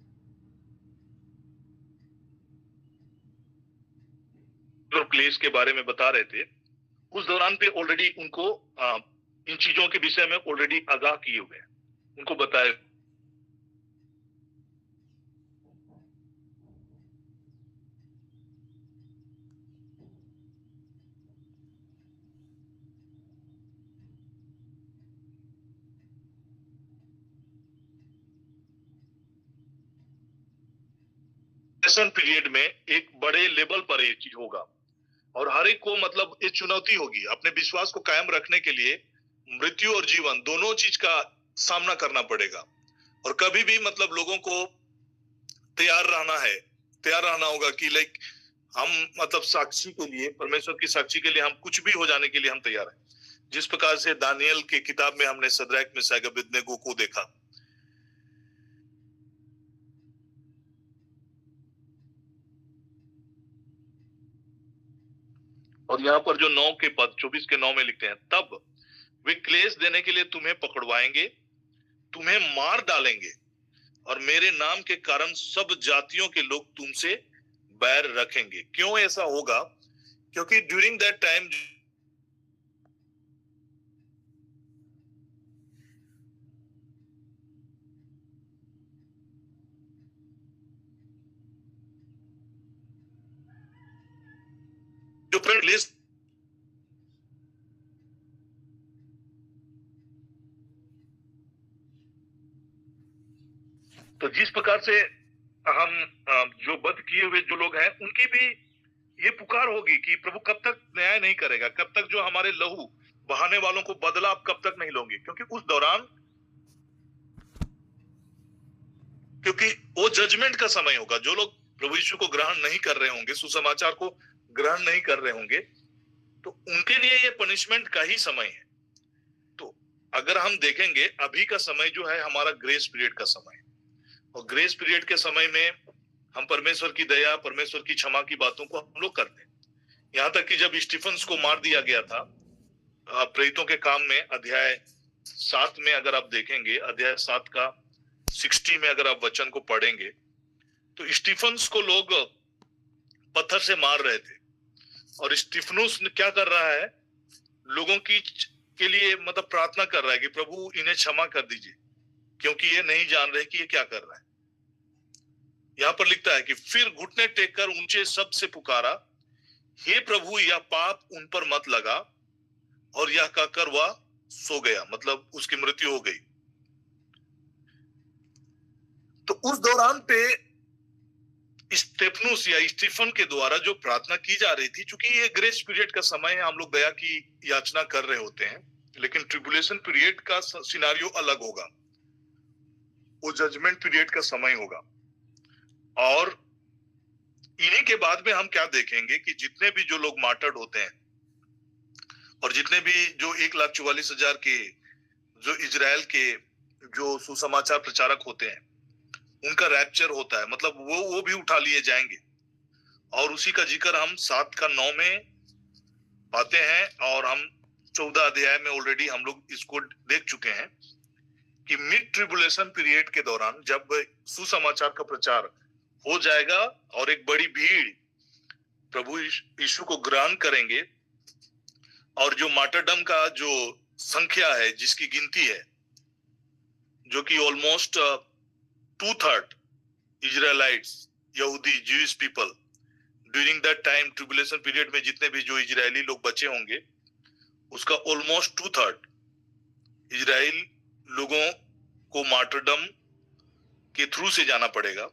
प्लेस के बारे में बता रहे थे, उस दौरान पे ऑलरेडी उनको इन चीजों के विषय में ऑलरेडी आगाह किए हुए हैं, उनको बताया। पीरियड में एक बड़े लेवल पर ये चीज होगा और हर एक को मतलब ये चुनौती होगी अपने विश्वास को कायम रखने के लिए। मृत्यु और जीवन दोनों चीज का सामना करना पड़ेगा, और कभी भी मतलब लोगों को तैयार रहना होगा कि लाइक हम मतलब साक्षी के लिए, परमेश्वर की साक्षी के लिए हम कुछ भी हो जाने के लिए हम तैयार हैं। जिस प्रकार से दानियल की किताब में हमने सद्रक मेशक अबेदनगो को देखा, और यहाँ पर जो 9 के पद 24 के 9 में लिखते हैं, तब वे क्लेश देने के लिए तुम्हें पकड़वाएंगे, तुम्हें मार डालेंगे, और मेरे नाम के कारण सब जातियों के लोग तुमसे बैर रखेंगे। क्यों ऐसा होगा? क्योंकि ड्यूरिंग दैट टाइम जो क्लेश, तो जिस प्रकार से हम जो बद किए हुए जो लोग हैं, उनकी भी ये पुकार होगी कि प्रभु कब तक न्याय नहीं करेगा, कब तक जो हमारे लहू बहाने वालों को बदला आप कब तक नहीं लोगे? क्योंकि उस दौरान, क्योंकि वो जजमेंट का समय होगा। जो लोग प्रभु यीशु को ग्रहण नहीं कर रहे होंगे, सुसमाचार को ग्रहण नहीं कर रहे होंगे, तो उनके लिए ये पनिशमेंट का ही समय है। तो अगर हम देखेंगे, अभी का समय जो है हमारा ग्रेस पीरियड का समय है, और ग्रेस पीरियड के समय में हम परमेश्वर की दया, परमेश्वर की क्षमा की बातों को हम लोग करते हैं। यहाँ तक कि जब स्टीफन्स को मार दिया गया था, प्रेरितों के काम में अध्याय 7 में अगर आप देखेंगे, अध्याय 7 का 60 में अगर आप वचन को पढ़ेंगे, तो स्टीफन्स को लोग पत्थर से मार रहे थे, और स्टीफनुस क्या कर रहा है? लोगों की के लिए मतलब प्रार्थना कर रहा है कि प्रभु इन्हें क्षमा कर दीजिए, क्योंकि ये नहीं जान रहे कि ये क्या कर रहा है। यहाँ पर लिखता है कि फिर घुटने टेक कर ऊंचे शब्द से पुकारा, हे प्रभु यह पाप उन पर मत लगा, और यह कहकर वह सो गया, मतलब उसकी मृत्यु हो गई। तो उस दौरान पे स्टेफनुस या स्टीफन के द्वारा जो प्रार्थना की जा रही थी, चूंकि ये ग्रेस पीरियड का समय है, हम लोग दया की याचना कर रहे होते हैं, लेकिन ट्रिबुलेशन पीरियड का सिनारियो अलग होगा, वो जजमेंट पीरियड का समय होगा। और इन्हीं के बाद में हम क्या देखेंगे कि जितने भी जो लोग मार्टर्ड होते हैं, और जितने भी जो 1,44,000 के जो इजराइल के जो सुसमाचार प्रचारक होते हैं, उनका रैप्चर होता है, मतलब वो भी उठा लिए जाएंगे। और उसी का जिक्र हम 7 का 9 में पाते हैं, और हम 14 अध्याय में ऑलरेडी हम लोग इसको देख चुके हैं कि मिड ट्रिबुलेशन पीरियड के दौरान जब सुसमाचार का प्रचार हो जाएगा और एक बड़ी भीड़ प्रभु यीशु को ग्रहण करेंगे, और जो मार्टरडम का जो संख्या है, जिसकी गिनती है, जो कि ऑलमोस्ट 2/3 इजराइलाइट्स, यहूदी, Jewish people during that time tribulation period में जितने भी जो इजरायली लोग बचे होंगे, उसका ऑलमोस्ट 2/3 इजराइल लोगों को मार्टरडम के थ्रू से जाना पड़ेगा,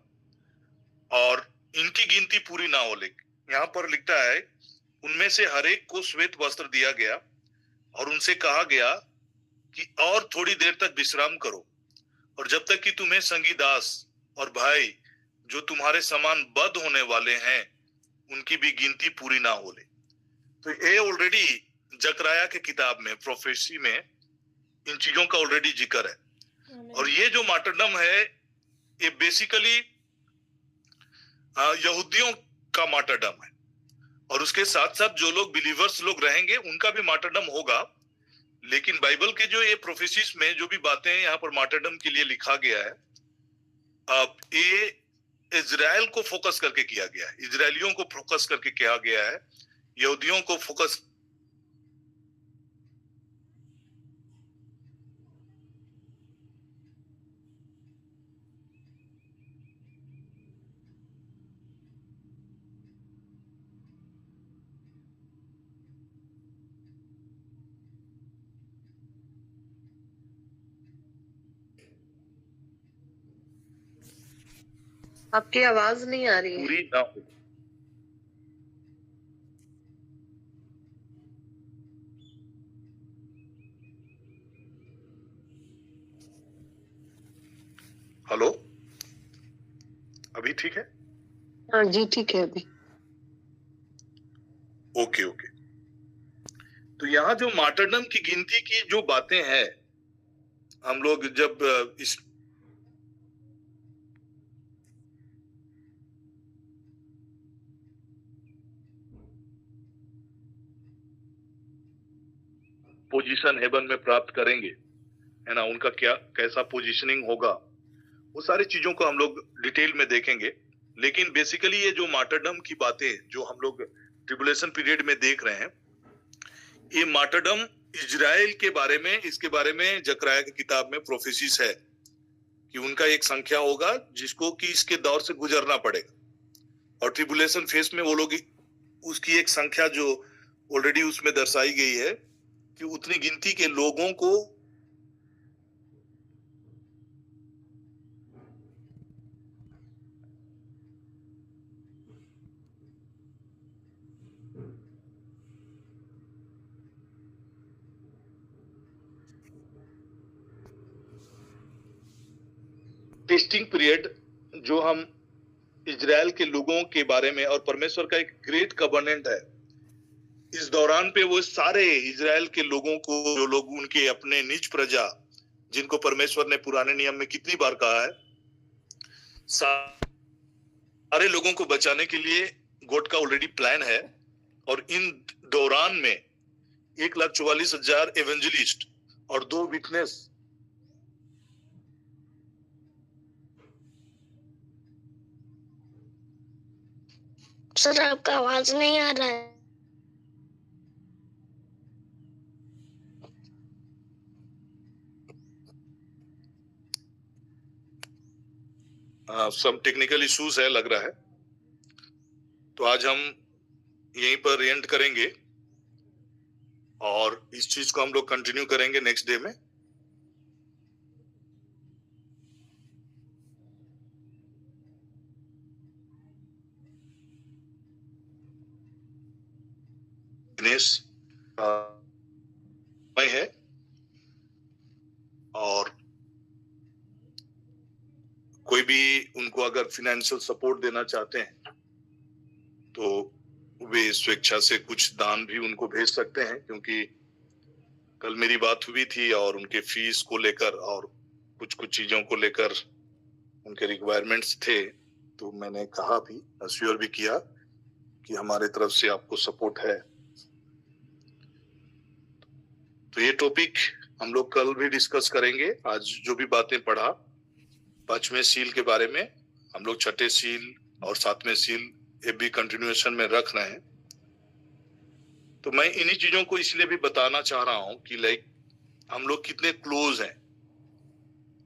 और इनकी गिनती पूरी ना हो। लेकिन यहाँ पर लिखता है, उनमें से हर एक को श्वेत वस्त्र दिया गया, और उनसे कहा गया कि और थोड़ी देर तक विश्राम करो, और जब तक कि तुम्हें संगी दास और भाई जो तुम्हारे समान बद होने वाले हैं, उनकी भी गिनती पूरी ना हो ले। तो ये ऑलरेडी जकराया के किताब में, प्रोफेसी में इन चीजों का ऑलरेडी जिक्र है। और ये जो मार्टरडम है, ये बेसिकली यहूदियों का मार्टरडम है, और उसके साथ साथ जो लोग बिलीवर्स लोग रहेंगे, उनका भी मार्टरडम होगा। लेकिन बाइबल के जो ये प्रोफेसीज में जो भी बातें यहाँ पर मार्टरडम के लिए लिखा गया है, अब ये इजराइल को फोकस करके किया गया है, इजरायलियों को फोकस करके किया गया है, यहूदियों को फोकस। आपकी आवाज नहीं आ रही है। पूरी ना हो। हेलो, अभी ठीक है? हाँ जी, ठीक है अभी। तो यहाँ जो मार्टरडम की गिनती की जो बातें हैं, हम लोग जब इस पोजीशन हेवन में प्राप्त करेंगे, है ना, उनका क्या कैसा पोजीशनिंग होगा, वो सारी चीजों को हम लोग डिटेल में देखेंगे। लेकिन बेसिकली ये जो मार्टरडम की बातें जो हम लोग ट्रिबुलेशन पीरियड में देख रहे हैं, ये मार्टरडम इजराइल के बारे में, इसके बारे में जकरिया की किताब में प्रोफेसीज है कि उनका एक संख्या होगा जिसको कि इसके दौर से गुजरना पड़ेगा, और ट्रिबुलेशन फेस में वो लोग उसकी एक संख्या जो ऑलरेडी उसमें दर्शाई गई है कि उतनी गिनती के लोगों को टेस्टिंग पीरियड जो हम इजराइल के लोगों के बारे में, और परमेश्वर का एक ग्रेट कवर्नेंट है, इस दौरान पे वो सारे इजराइल के लोगों को, जो लोग उनके अपने निज प्रजा, जिनको परमेश्वर ने पुराने नियम में कितनी बार कहा है, सारे लोगों को बचाने के लिए गॉड का ऑलरेडी प्लान है। और इन दौरान में 1,44,000 एवेंजलिस्ट और 2 विटनेस, सर आपका आवाज नहीं आ रहा है। सब टेक्निकल इश्यूज है लग रहा है, तो आज हम यहीं पर एंड करेंगे और इस चीज को हम लोग कंटिन्यू करेंगे नेक्स्ट डे में। दिनेश है, और कोई भी उनको अगर फाइनेंशियल सपोर्ट देना चाहते हैं तो वे स्वेच्छा से कुछ दान भी उनको भेज सकते हैं, क्योंकि कल मेरी बात हुई थी और उनके फीस को लेकर और कुछ चीजों को लेकर उनके रिक्वायरमेंट्स थे, तो मैंने कहा भी, अश्योर भी किया कि हमारे तरफ से आपको सपोर्ट है। तो ये टॉपिक हम लोग कल भी डिस्कस करेंगे। आज जो भी बातें पढ़ा 5वें सील के बारे में, हम लोग 6ठे सील और 7वें सील ये भी कंटिन्यूएशन में रख रहे हैं। तो मैं इन्हीं चीजों को इसलिए भी बताना चाह रहा हूं कि लाइक हम लोग कितने क्लोज हैं,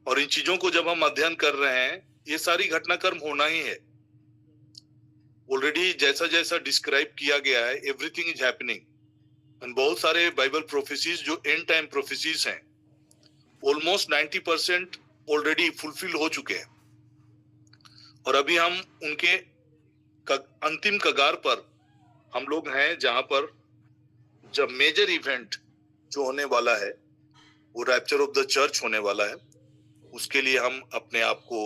और इन चीजों को जब हम अध्ययन कर रहे हैं, ये सारी घटनाक्रम होना ही है। ऑलरेडी जैसा जैसा डिस्क्राइब किया गया है, एवरीथिंग इज हैपनिंग। बहुत सारे बाइबल प्रोफेसीज जो एंड टाइम प्रोफेसीज हैं, ऑलमोस्ट 90% ऑलरेडी फुलफिल हो चुके हैं, और अभी हम उनके अंतिम कगार पर हम लोग हैं, जहां पर जब मेजर इवेंट जो होने वाला है, वो रैप्चर ऑफ द चर्च होने वाला है, उसके लिए हम अपने आप को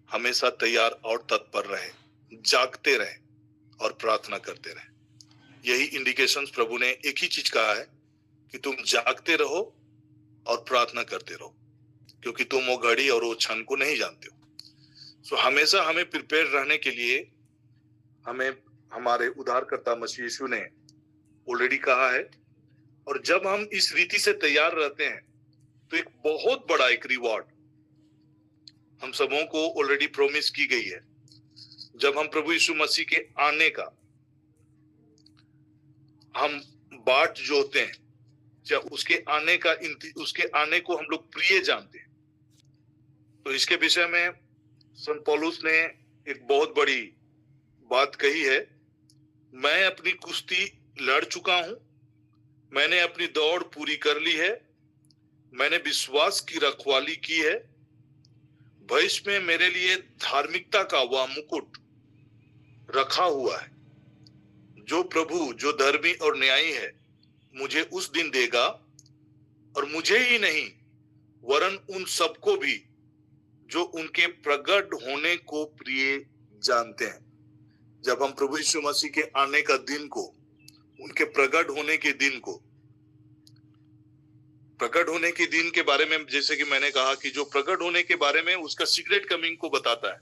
हमेशा तैयार और तत्पर रहें, जागते रहें और प्रार्थना करते रहें। यही इंडिकेशंस प्रभु ने एक ही चीज कहा है कि तुम जागते रहो और प्रार्थना करते रहो, क्योंकि तुम वो घड़ी और वो क्षण को नहीं जानते हो। सो हमेशा हमें प्रिपेयर रहने के लिए हमें हमारे उद्धारकर्ता मसीह यीशु ने ऑलरेडी कहा है, और जब हम इस रीति से तैयार रहते हैं तो एक बहुत बड़ा एक रिवॉर्ड हम सबों को ऑलरेडी प्रॉमिस की गई है। जब हम प्रभु यीशु मसीह के आने का हम बाट जोते हैं, जब उसके आने को हम लोग प्रिय जानते हैं, तो इसके विषय में संत पौलुस ने एक बहुत बड़ी बात कही है। मैं अपनी कुश्ती लड़ चुका हूं, मैंने अपनी दौड़ पूरी कर ली है, मैंने विश्वास की रखवाली की है, भविष्य में मेरे लिए धार्मिकता का वह मुकुट रखा हुआ है, जो प्रभु जो धर्मी और न्यायी है मुझे उस दिन देगा, और मुझे ही नहीं वरन उन सबको भी जो उनके प्रकट होने को प्रिय जानते हैं। जब हम प्रभु यीशु मसीह के आने का दिन को, उनके प्रकट होने के दिन को प्रकट होने के दिन के बारे में, जैसे कि मैंने कहा कि जो प्रकट होने के बारे में उसका सीक्रेट कमिंग को बताता है,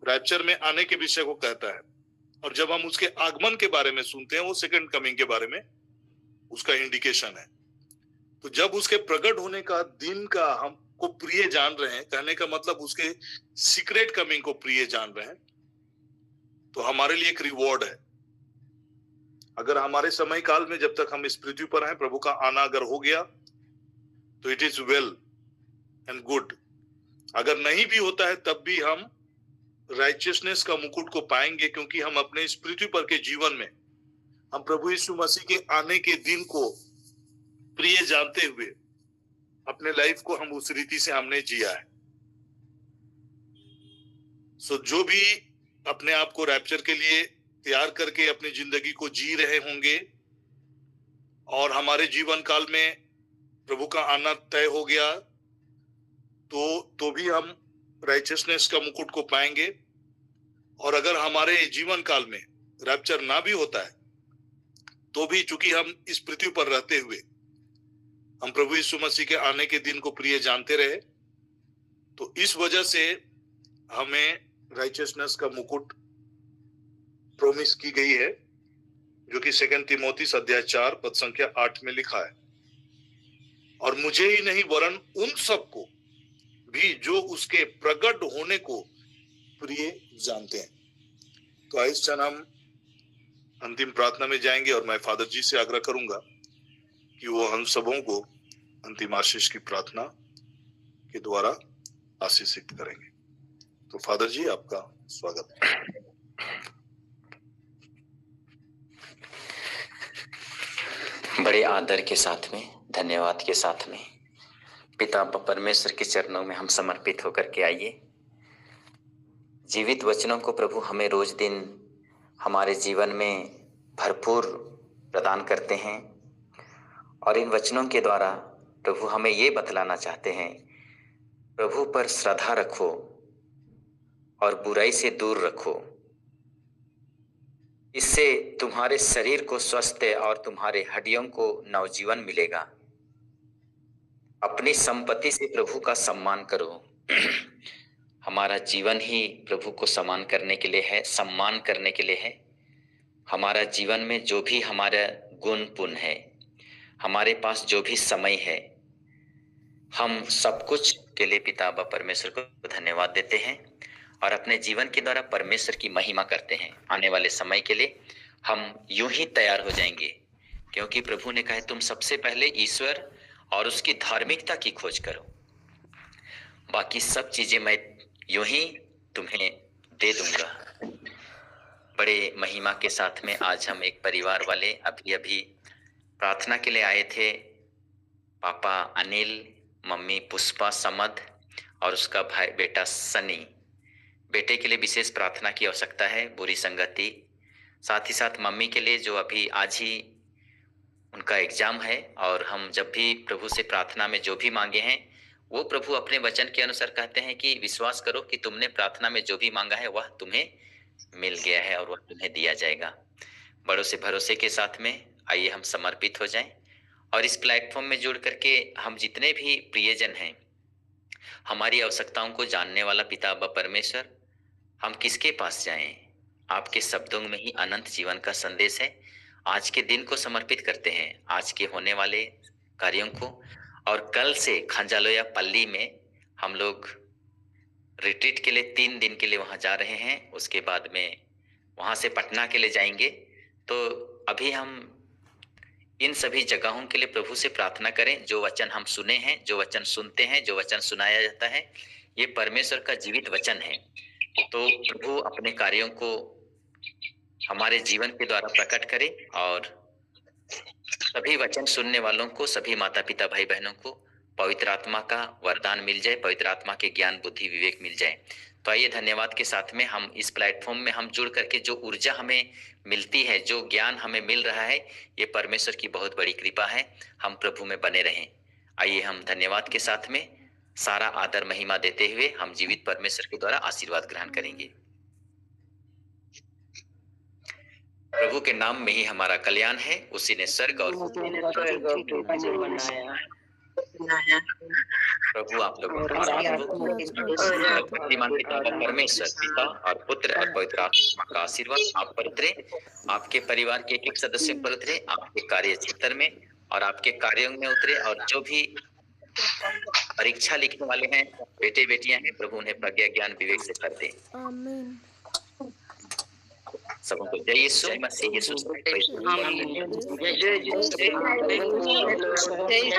रैप्चर में आने के विषय को कहता है। और जब हम उसके आगमन के बारे में सुनते हैं, वो सेकंड कमिंग के बारे में उसका इंडिकेशन है। तो जब उसके प्रकट होने का दिन का हमको प्रिय जान रहे हैं, कहने का मतलब उसके सीक्रेट कमिंग को प्रिय जान रहे हैं, तो हमारे लिए एक रिवॉर्ड है। अगर हमारे समय काल में जब तक हम इस पृथ्वी पर हैं, प्रभु का आना अगर हो गया तो it is well and good. अगर नहीं भी होता है तब भी हम राइचियसनेस का मुकुट को पाएंगे, क्योंकि हम अपने इस पृथ्वी पर के जीवन में हम प्रभु यीशु मसीह के आने के दिन को प्रिय जानते हुए अपने लाइफ को हम उस रीति से हमने जिया है। सो जो भी अपने आप को रैप्चर के लिए तैयार करके अपनी जिंदगी को जी रहे होंगे और हमारे जीवन काल में प्रभु का आना तय हो गया, तो भी हम राइचियसनेस का मुकुट को पाएंगे। और अगर हमारे जीवन काल में रैप्चर ना भी होता है तो भी, चूंकि हम इस पृथ्वी पर रहते हुए हम प्रभु यीशु मसीह के आने के दिन को प्रिय जानते रहे, तो इस वजह से हमें राइचियसनेस का मुकुट प्रोमिस की गई है, जो कि 2 तीमुथियुस अध्याय 4 पद संख्या 8 में लिखा है। और मुझे ही नहीं वरन उन सबको भी जो उसके प्रकट होने को प्रिय जानते हैं। तो आइए इस क्षण हम अंतिम प्रार्थना में जाएंगे और मैं फादर जी से आग्रह करूंगा कि वो हम सबों को अंतिम आशीष की प्रार्थना के द्वारा आशीषित करेंगे। तो फादर जी, आपका स्वागत है। बड़े आदर के साथ में, धन्यवाद के साथ में पिता परमेश्वर के चरणों में हम समर्पित होकर के आइए। जीवित वचनों को प्रभु हमें रोज दिन हमारे जीवन में भरपूर प्रदान करते हैं, और इन वचनों के द्वारा प्रभु हमें ये बतलाना चाहते हैं, प्रभु पर श्रद्धा रखो और बुराई से दूर रखो। इससे तुम्हारे शरीर को स्वस्थ और तुम्हारे हड्डियों को नवजीवन मिलेगा। अपनी संपत्ति से प्रभु का सम्मान करो। हमारा जीवन ही प्रभु को सम्मान करने के लिए है, सम्मान करने के लिए है। हमारा जीवन में जो भी हमारा गुण पुण्य है, हमारे पास जो भी समय है, हम सब कुछ के लिए पिता परमेश्वर को धन्यवाद देते हैं और अपने जीवन के द्वारा परमेश्वर की महिमा करते हैं। आने वाले समय के लिए हम यूं ही तैयार हो जाएंगे, क्योंकि प्रभु ने कहा तुम सबसे पहले ईश्वर और उसकी धार्मिकता की खोज करो, बाकी सब चीजें मैं यूं ही तुम्हें दे दूंगा। बड़े महिमा के साथ में आज हम एक परिवार वाले अभी प्रार्थना के लिए आए थे। पापा अनिल, मम्मी पुष्पा समद और उसका भाई बेटा सनी। बेटे के लिए विशेष प्रार्थना की आवश्यकता है, बुरी संगति। साथ ही साथ मम्मी के लिए जो अभी आज ही उनका एग्जाम है, और हम जब भी प्रभु से प्रार्थना में जो भी मांगे हैं वो प्रभु अपने वचन के अनुसार कहते हैं कि विश्वास करो कि तुमने प्रार्थना में जो भी मांगा है वह तुम्हें मिल गया है और वह तुम्हें दिया जाएगा। बड़ों से भरोसे के साथ में आइए हम समर्पित हो जाएं और इस प्लेटफॉर्म में जुड़ करके हम जितने भी प्रियजन हैं, हमारी आवश्यकताओं को जानने वाला पिता परमेश्वर, हम किसके पास जाएं? आपके शब्दों में ही अनंत जीवन का संदेश है। आज के दिन को समर्पित करते हैं, आज के होने वाले कार्यों को। और कल से खंजालोया पल्ली में हम लोग रिट्रीट के लिए 3 दिन के लिए वहां जा रहे हैं। उसके बाद में वहां से पटना के लिए जाएंगे। तो अभी हम इन सभी जगहों के लिए प्रभु से प्रार्थना करें। जो वचन हम सुने हैं, जो वचन सुनते हैं, जो वचन सुनाया जाता है, ये परमेश्वर का जीवित वचन है। तो प्रभु अपने कार्यों को हमारे जीवन के द्वारा प्रकट करे और सभी वचन सुनने वालों को, सभी माता पिता भाई बहनों को पवित्र आत्मा का वरदान मिल जाए, पवित्र आत्मा के ज्ञान बुद्धि विवेक मिल जाए। तो आइए धन्यवाद के साथ में हम इस प्लेटफॉर्म में हम जुड़ करके जो ऊर्जा हमें मिलती है, जो ज्ञान हमें मिल रहा है, ये परमेश्वर की बहुत बड़ी कृपा है। हम प्रभु में बने रहें। आइए हम धन्यवाद के साथ में सारा आदर महिमा देते हुए हम जीवित परमेश्वर के द्वारा आशीर्वाद ग्रहण करेंगे। प्रभु के नाम में ही हमारा कल्याण है। उसी ने स्वर्ग और बनाया करना है प्रभु आप लोगों और को आपकी शक्तिमान पिता व परमेश्वर पिता और पुत्र और पवित्र आत्मा का आशीर्वाद आप पर उतरे, आपके परिवार के एक एक सदस्य पर उतरे, आपके कार्य क्षेत्र में और आपके कार्यों में उतरे, और जो भी परीक्षा लिखने वाले हैं, बेटे बेटियां हैं, प्रभु उन्हें प्रज्ञा ज्ञान विवेक से कर दे। आमीन। सबों को जय यीशु मसीह। यीशु आमीन। जय